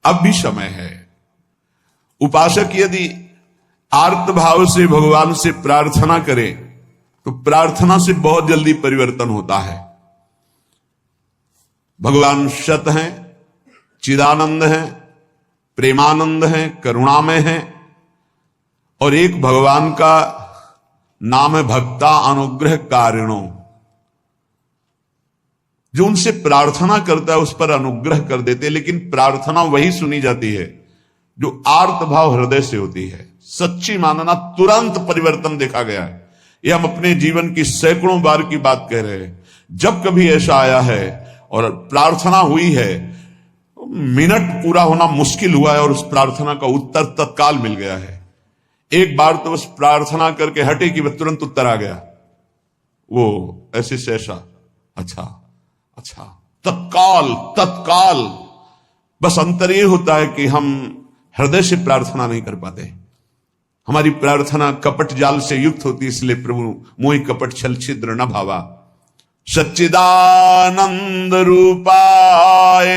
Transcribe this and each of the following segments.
अब भी समय है। उपासक यदि आर्त भाव से भगवान से प्रार्थना करे तो प्रार्थना से बहुत जल्दी परिवर्तन होता है। भगवान सत हैं, चिदानंद हैं, प्रेमानंद हैं, करुणामय हैं, और एक भगवान का नाम है भक्ता अनुग्रह कारिणो। जो उनसे प्रार्थना करता है उस पर अनुग्रह कर देते, लेकिन प्रार्थना वही सुनी जाती है जो आर्त भाव हृदय से होती है। सच्ची मानना तुरंत परिवर्तन देखा गया है। यह हम अपने जीवन की सैकड़ों बार की बात कह रहे हैं। जब कभी ऐसा आया है और प्रार्थना हुई है, मिनट पूरा होना मुश्किल हुआ है और उस प्रार्थना का उत्तर तत्काल मिल गया है। एक बार तो बस प्रार्थना करके हटे कि वह तुरंत उत्तर आ गया, वो ऐसे से ऐसा, अच्छा अच्छा, तत्काल तत्काल। बस अंतर यह होता है कि हम हृदय से प्रार्थना नहीं कर पाते। हमारी प्रार्थना कपट जाल से युक्त होती, इसलिए प्रभु मोहि कपट छल छिद्र न भावा। सच्चिदानंद रूपाय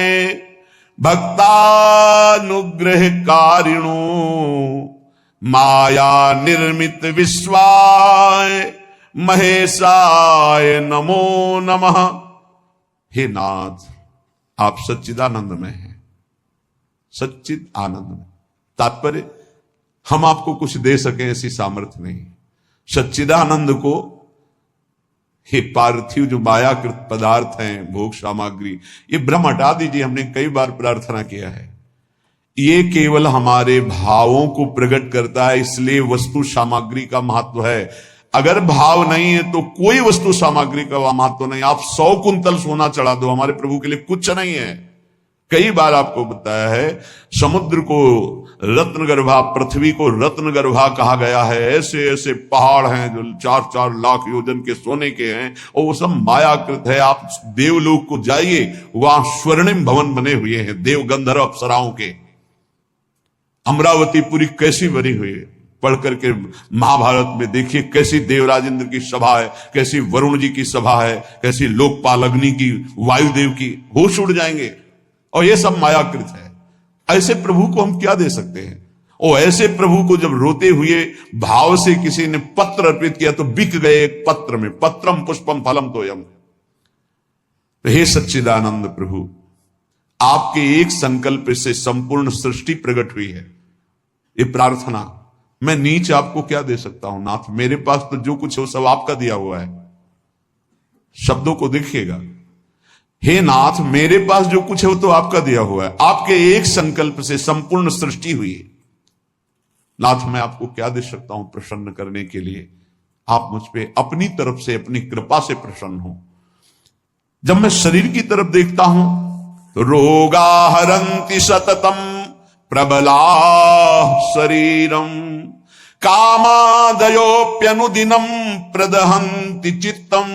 भक्तानुग्रह कारिणो माया निर्मित विश्वाय महेशाय नमो नमः। हे नाथ, आप सच्चिदानंद में हैं, सच्चिद आनंद में। तात्पर्य, हम आपको कुछ दे सके ऐसी सामर्थ्य नहीं। सच्चिदानंद को, हे पार्थिव जो मायाकृत पदार्थ हैं, भोग सामग्री, ये भ्रम हटा दीजिए। हमने कई बार प्रार्थना किया है, ये केवल हमारे भावों को प्रकट करता है, इसलिए वस्तु सामग्री का महत्व है। अगर भाव नहीं है तो कोई वस्तु सामग्री का महत्व नहीं। आप 100 कुंतल सोना चढ़ा दो, हमारे प्रभु के लिए कुछ नहीं है। कई बार आपको बताया है, समुद्र को रत्नगर्भा, पृथ्वी को रत्नगर्भा कहा गया है। ऐसे ऐसे पहाड़ हैं जो 4-4 लाख योजन के सोने के हैं, और वो सब मायाकृत है। आप देवलोक को जाइए, वहां स्वर्णिम भवन बने हुए हैं देव गंधर्व अप्सराओं के। अमरावतीपुरी कैसी बनी हुई है, पढ़ करके महाभारत में देखिए कैसी देवराज इंद्र की सभा है, कैसी वरुण जी की सभा है, कैसी लोकपाल अग्नि की, वायुदेव की, होश उड़ जाएंगे। और ये सब मायाकृत है। ऐसे प्रभु को हम क्या दे सकते हैं? और ऐसे प्रभु को जब रोते हुए भाव से किसी ने पत्र अर्पित किया तो बिक गए एक पत्र में, पत्रम पुष्पम फलम तोयम। तो हे सच्चिदानंद प्रभु, आपके एक संकल्प से संपूर्ण सृष्टि प्रकट हुई है। ये प्रार्थना, मैं नीच आपको क्या दे सकता हूं नाथ? मेरे पास तो जो कुछ है वो सब आपका दिया हुआ है। शब्दों को देखिएगा, हे नाथ, मेरे पास जो कुछ है वो तो आपका दिया हुआ है। आपके एक संकल्प से संपूर्ण सृष्टि हुई है। नाथ, मैं आपको क्या दे सकता हूं प्रसन्न करने के लिए? आप मुझ पे अपनी तरफ से, अपनी कृपा से प्रसन्न हो। जब मैं शरीर की तरफ देखता हूं तो रोगा हरंति सततम प्रबला शरीरम कामादयोप्यनुदिनम प्रदहंति चित्तम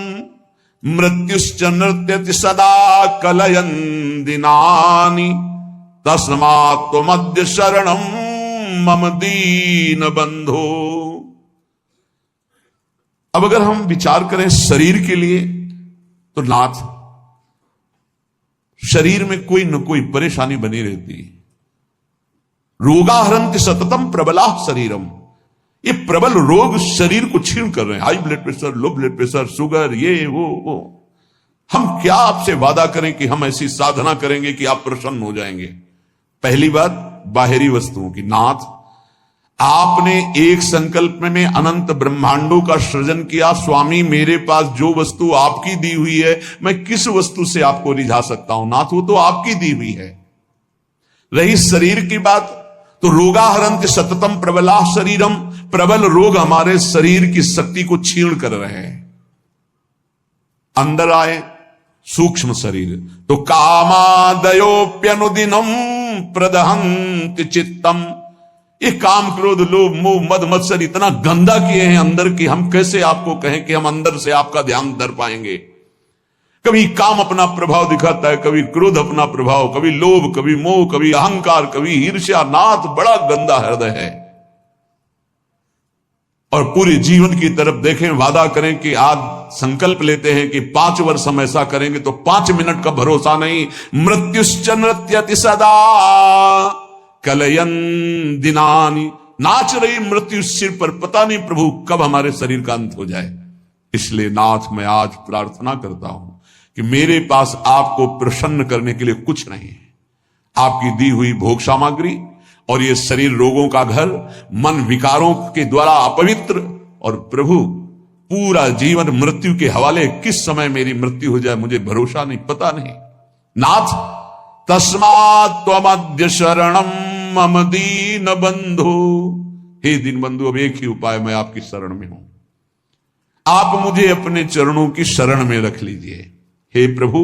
मृत्युश्च नृत्यति सदा कलयन् दिनानि तस्मात् त्वमद्य शरणं मम दीन बंधो। अब अगर हम विचार करें शरीर के लिए तो नाथ, शरीर में कोई न कोई परेशानी बनी रहती है। रोगाहरंति सततम प्रबला शरीरम, ये प्रबल रोग शरीर को छीन कर रहे हैं। High blood pressure, low blood pressure, sugar, ये वो। हम क्या आपसे वादा करें कि हम ऐसी साधना करेंगे कि आप प्रसन्न हो जाएंगे? पहली बात, बाहरी वस्तुओं की। नाथ, आपने एक संकल्प में अनंत ब्रह्मांडों का सृजन किया। स्वामी, मेरे पास जो वस्तु आपकी दी हुई है, मैं किस वस्तु से आपको रिझा सकता हूं? नाथ, वो तो आपकी दी हुई है। रही शरीर की बात, तो रोगाहरंति सततम प्रबला शरीरम, प्रबल रोग हमारे शरीर की शक्ति को छीन कर रहे हैं। अंदर आए सूक्ष्म शरीर, तो कामादयोप्यनुदिनम प्रदहंति चित्तम, ये काम, क्रोध, लोभ, मोह, मद, मत्सर इतना गंदा किए हैं अंदर की, हम कैसे आपको कहें कि हम अंदर से आपका ध्यान धर पाएंगे? कभी काम अपना प्रभाव दिखाता है, कभी क्रोध अपना प्रभाव, कभी लोभ, कभी मोह, कभी अहंकार, कभी ईर्ष्या। नाथ, बड़ा गंदा हृदय है। और पूरे जीवन की तरफ देखें, वादा करें कि आज संकल्प लेते हैं कि 5 वर्ष हम ऐसा करेंगे, तो 5 मिनट का भरोसा नहीं। मृत्युश्च नृत्यति सदा कलयन दिनानि, नाच रही मृत्यु सिर पर, पता नहीं प्रभु कब हमारे शरीर का अंत हो जाए। इसलिए नाथ मैं आज प्रार्थना करता हूं कि मेरे पास आपको प्रसन्न करने के लिए कुछ नहीं है। आपकी दी हुई भोग सामग्री और ये शरीर रोगों का घर, मन विकारों के द्वारा अपवित्र, और प्रभु पूरा जीवन मृत्यु के हवाले, किस समय मेरी मृत्यु हो जाए मुझे भरोसा नहीं, पता नहीं। नाथ तस्मात् त्वमद्य शरणम मम दीन बंधु, हे दीन बंधु अब एक ही उपाय, मैं आपकी शरण में हूं, आप मुझे अपने चरणों की शरण में रख लीजिए। हे प्रभु,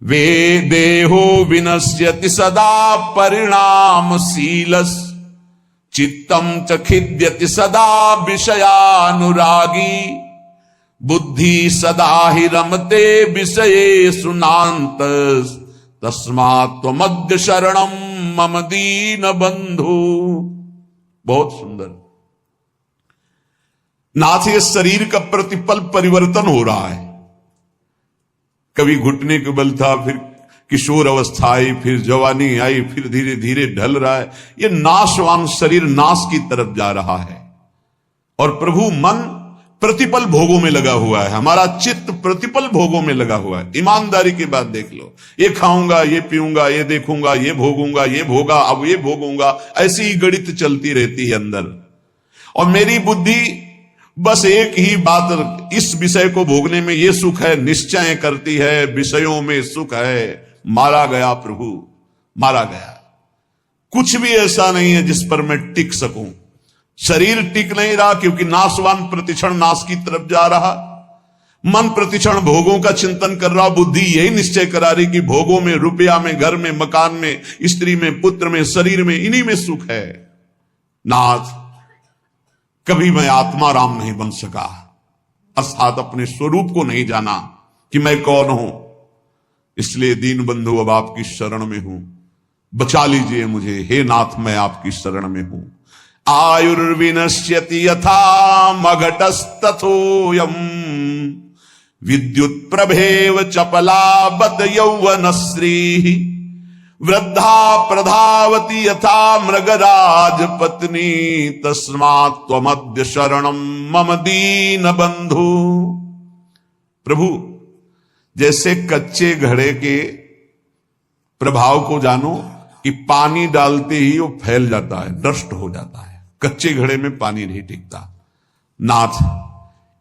वे देहो विनश्यति सदा परिणामशीलस्, चित्तम च खिद्यति सदा विषयानुरागी, बुद्धि सदा ही रमते विषयेषु नान्तस्, तस्मात् त्वमद्य शरणम मम दीन बंधु। बहुत सुंदर। नाथ, ये शरीर का प्रतिपल परिवर्तन हो रहा है। कभी घुटने के बल था, फिर किशोर अवस्था आई, फिर जवानी आई, फिर धीरे धीरे ढल रहा है। ये नाशवान शरीर नाश की तरफ जा रहा है, और प्रभु मन प्रतिपल भोगों में लगा हुआ है, हमारा चित्त प्रतिपल भोगों में लगा हुआ है। ईमानदारी की बात देख लो, ये खाऊंगा, ये पीऊंगा, ये देखूंगा, ये भोगूंगा, ये भोगा, अब ये भोगूंगा, ऐसी ही गणित चलती रहती है अंदर। और मेरी बुद्धि बस एक ही बात, इस विषय को भोगने में ये सुख है, निश्चय करती है, विषयों में सुख है। मारा गया प्रभु, मारा गया। कुछ भी ऐसा नहीं है जिस पर मैं टिक सकूं। शरीर टिक नहीं रहा, क्योंकि नाशवान प्रतिक्षण नाश की तरफ जा रहा। मन प्रतिक्षण भोगों का चिंतन कर रहा। बुद्धि यही निश्चय करा रही कि भोगों में, रुपया में, घर में, मकान में, स्त्री में, पुत्र में, शरीर में, इन्हीं में सुख है। नाथ, कभी मैं आत्मा राम नहीं बन सका, अर्थात अपने स्वरूप को नहीं जाना कि मैं कौन हूं। इसलिए दीन बंधु अब आपकी शरण में हूं, बचा लीजिए मुझे। हे नाथ, मैं आपकी शरण में हूं। आयुर्विनश्यति यथा मघटस्तथोयम, विद्युत प्रभेव चपला बत यौवनश्री, वृद्धा प्रधावती यथा मृगराज पत्नी, तस्मात् त्वमद्य शरणम मम दीन बंधु। प्रभु, जैसे कच्चे घड़े के प्रभाव को जानो कि पानी डालते ही वो फैल जाता है, नष्ट हो जाता है। कच्चे घड़े में पानी नहीं टिकता। नाथ,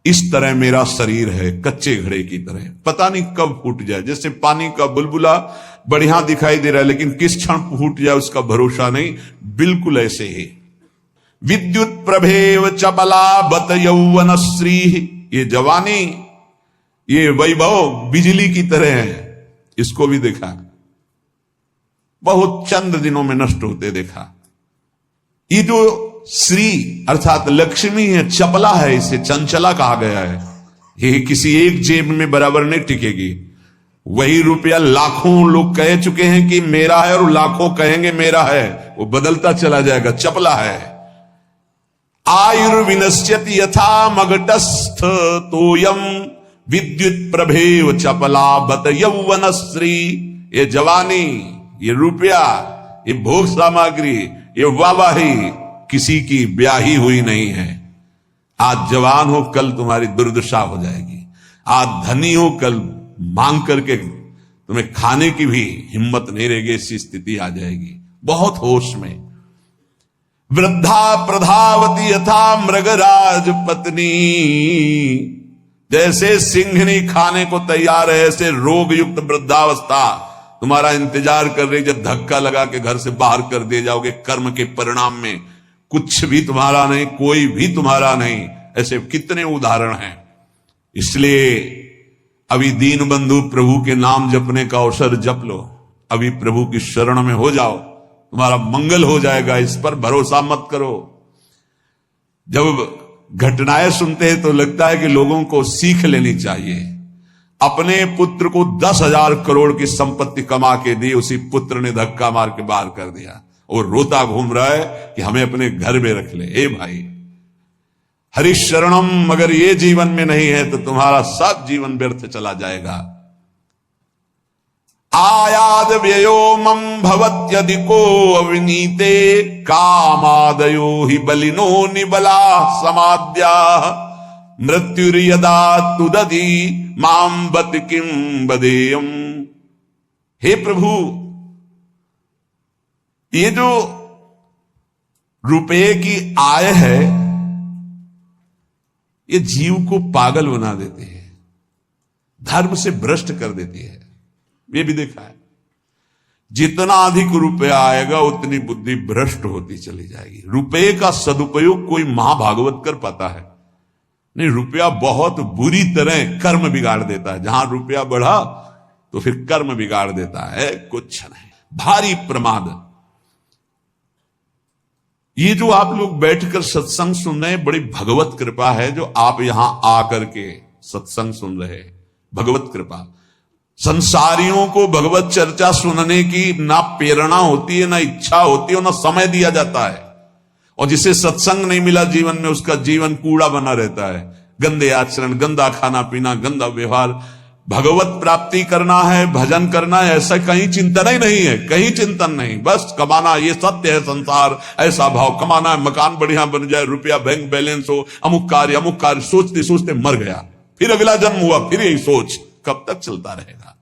इस तरह मेरा शरीर है, कच्चे घड़े की तरह, पता नहीं कब फूट जाए। जैसे पानी का बुलबुला बढ़िया दिखाई दे रहा है, लेकिन किस क्षण फूट जाए उसका भरोसा नहीं। बिल्कुल ऐसे ही विद्युत प्रभेव चपला बत यौवनश्री, ये जवानी, ये वैभव बिजली की तरह है। इसको भी देखा, बहुत चंद दिनों में नष्ट होते देखा। ये जो श्री अर्थात लक्ष्मी है, चपला है, इसे चंचला कहा गया है। ये किसी एक जेब में बराबर नहीं टिकेगी। वही रुपया लाखों लोग कह चुके हैं कि मेरा है, और लाखों कहेंगे मेरा है, वो बदलता चला जाएगा, चपला है। आयुर्विनश्यति यथा मघटस्थ तोयम, विद्युत प्रभेव चपला बत यौवनश्री। ये जवानी, ये रुपया, ये भोग सामग्री, ये वाहवाही किसी की ब्याही हुई नहीं है। आज जवान हो, कल तुम्हारी दुर्दशा हो जाएगी। आज धनी हो, कल मांग करके तुम्हें खाने की भी हिम्मत नहीं रहेगी, ऐसी स्थिति आ जाएगी। बहुत होश में। वृद्धा प्रधावती यथा मृगराज पत्नी, जैसे सिंहनी खाने को तैयार है, ऐसे रोग युक्त वृद्धावस्था तुम्हारा इंतजार कर रही। जब धक्का लगा के घर से बाहर कर दिए जाओगे, कर्म के परिणाम में कुछ भी तुम्हारा नहीं, कोई भी तुम्हारा नहीं। ऐसे कितने उदाहरण हैं। इसलिए अभी दीन बंधु प्रभु के नाम जपने का अवसर जप लो। अभी प्रभु की शरण में हो जाओ, तुम्हारा मंगल हो जाएगा। इस पर भरोसा मत करो। जब घटनाएं सुनते हैं तो लगता है कि लोगों को सीख लेनी चाहिए। अपने पुत्र को 10,000 करोड़ की संपत्ति कमा के दी, उसी पुत्र ने धक्का मार के बाहर कर दिया और रोता घूम रहा है कि हमें अपने घर में रख ले। ए भाई, हरिशरणम अगर ये जीवन में नहीं है तो तुम्हारा सब जीवन व्यर्थ चला जाएगा। आयाद व्ययो मम भवत्यधिको अविनीते कामादयो हि बलिनो निबला समाद्या मृत्युर्यदा तुदधि मां बत किम बदेयम। हे प्रभु, ये जो रुपये की आय है ये जीव को पागल बना देती है, धर्म से भ्रष्ट कर देती है। ये भी देखा है, जितना अधिक रुपया आएगा उतनी बुद्धि भ्रष्ट होती चली जाएगी। रुपये का सदुपयोग कोई महाभागवत कर पाता है नहीं। रुपया बहुत बुरी तरह कर्म बिगाड़ देता है। जहां रुपया बढ़ा तो फिर कर्म बिगाड़ देता है, कुछ नहीं, भारी प्रमाद। ये जो आप लोग बैठकर सत्संग सुन रहे हैं, बड़ी भगवत कृपा है जो आप यहां आकर के सत्संग सुन रहे हैं, भगवत कृपा। संसारियों को भगवत चर्चा सुनने की ना प्रेरणा होती है, ना इच्छा होती है, ना समय दिया जाता है। और जिसे सत्संग नहीं मिला जीवन में, उसका जीवन कूड़ा बना रहता है। गंदे आचरण, गंदा खाना पीना, गंदा व्यवहार। भगवत प्राप्ति करना है, भजन करना है, ऐसा कहीं चिंतन ही नहीं है, कहीं चिंतन नहीं। बस कमाना, ये सत्य है संसार, ऐसा भाव। कमाना है, मकान बढ़िया बन जाए, रुपया बैंक बैलेंस हो, अमुक कार्य, सोचते सोचते मर गया, फिर अगला जन्म हुआ, फिर यही सोच, कब तक चलता रहेगा।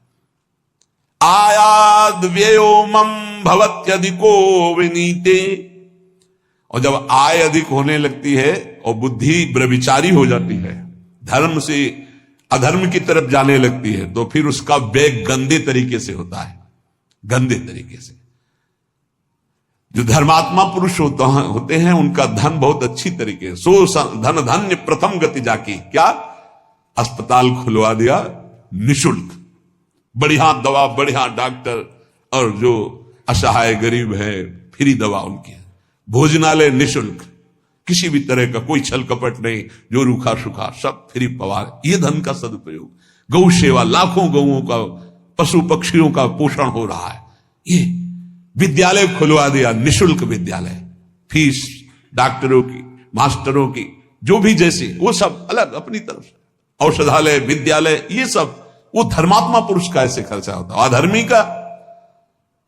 आयाद व्ययो मम भवत्यधिको विनीते। और जब आय अधिक होने लगती है और बुद्धि व्यभिचारी हो जाती है, धर्म से अधर्म की तरफ जाने लगती है, तो फिर उसका व्यय गंदे तरीके से होता है, गंदे तरीके से। जो धर्मात्मा पुरुष होते हैं उनका धन बहुत अच्छी तरीके से, सो धन धन्य प्रथम गति जाकी। क्या? अस्पताल खुलवा दिया निशुल्क, बढ़िया दवा, बढ़िया डॉक्टर, और जो असहाय गरीब है फ्री दवा उनकी, भोजनालय निशुल्क, किसी भी तरह का कोई छल कपट नहीं, जो रूखा सूखा सब फ्री पवार। ये धन का सदुपयोग। गौ सेवा, लाखों गौओं का, पशु पक्षियों का पोषण हो रहा है। ये विद्यालय खुलवा दिया, निशुल्क विद्यालय, फीस डॉक्टरों की, मास्टरों की, जो भी जैसे, वो सब अलग अपनी तरफ से, औषधालय, विद्यालय, ये सब वो धर्मात्मा पुरुष का ऐसे खर्चा होता है। अधर्मी का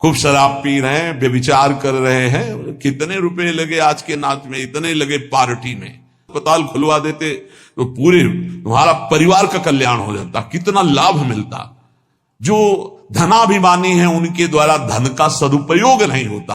खूब शराब पी रहे हैं, व्यभिचार कर रहे हैं, कितने रुपए लगे आज के नाच में, इतने लगे पार्टी में। अस्पताल खुलवा देते तो पूरे तुम्हारा परिवार का कल्याण हो जाता, कितना लाभ मिलता। जो धनाभिमानी है उनके द्वारा धन का सदुपयोग नहीं होता।